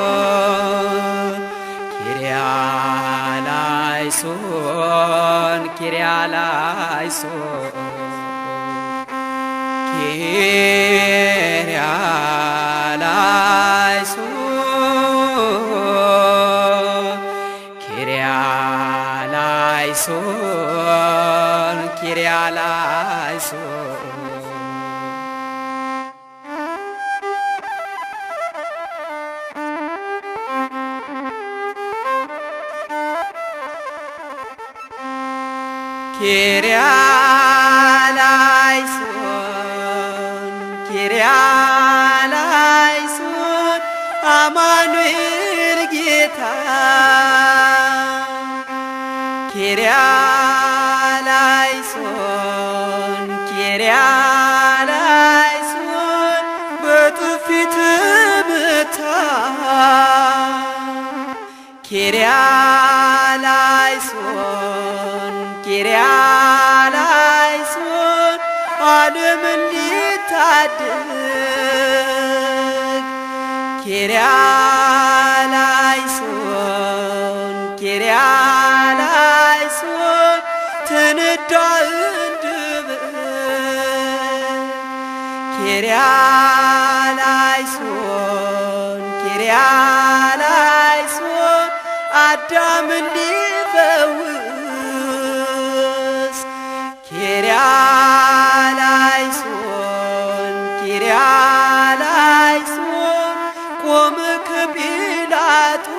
ኪርያላይሶን ኪርያላይሶን ኪርያላይሶን ኪርያላይሶን ኪርያላይሶን ኪርያላይሶን ኪርያላይሶን አማኑኤል ጌታ ኪርያላይሶን ኪርያላይሶን በጥፊ ተመታ ኪርያላይሶን ኪርያላይሶን ዓለምን ሊታደግ ኪርያላይሶን ኪርያላይሶን ተነዳ እንደ በግ ኪርያላይሶን ኪርያላይሶን አዳምን ሊፈውስ ኪርያላይሶን ኪርያላይሶን ቆመ ከጲላጦስ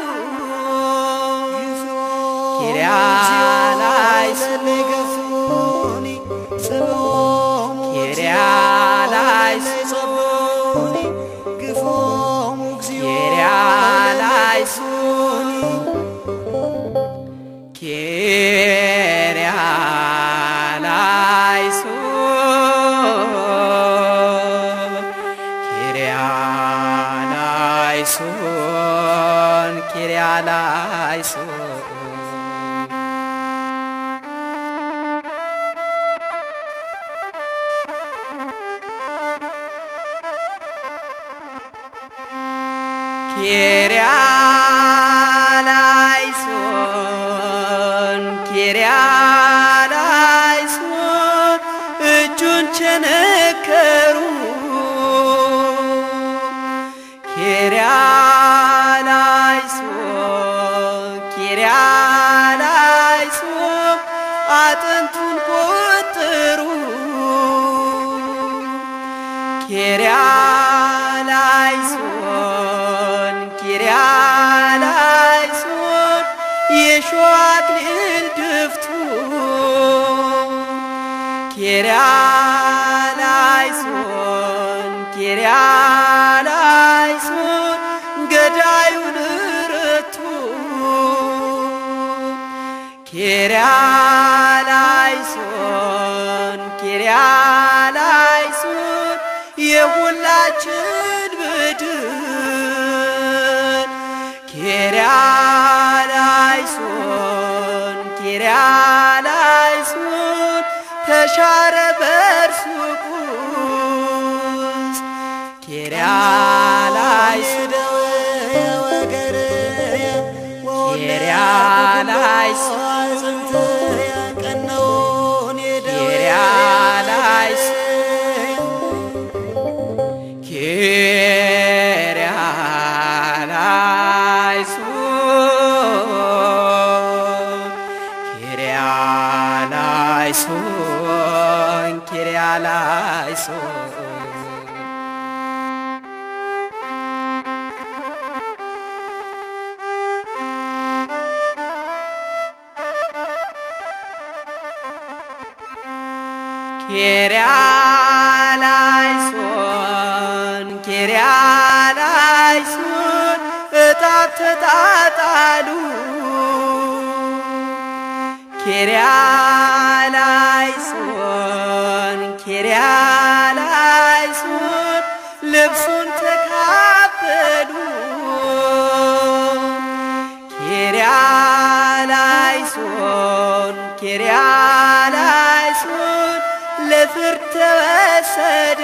ኪርያላይሶን ኪርያላይሶን ኪርያላይሶን ኪርያላይሶን ኪርያላይሶን እጁን ቸነከሩ ኪርያላይሶን ኪርያላይሶን አጥንቱን ቆጠሩ ኪርያላይሶን ኪርያላይሶን የሾህ አክሊል ደፍቶ ኪርያላይሶን ኪርያላይሶን ገዳዩን ረቶ ኪርያላይሶን ኪርያላይሶን የሁላችን በደል ኪርያላይሶን ኪርያላይሶን ተሻረ በእርሱ ቁስ ኪርያላይሶን ኪርያላይሶን ኪርያላይሶን ኪርያላይሶን ኪርያላይሶን ኪርያላይሶን ዕጣ ተጣጣሉ ኪርያላይሶን ኪርያላይሶን ልብሱን ተካፈሉ ኪርያላይሶን ኪርያላይሶን ፍርድ ተወሰደ።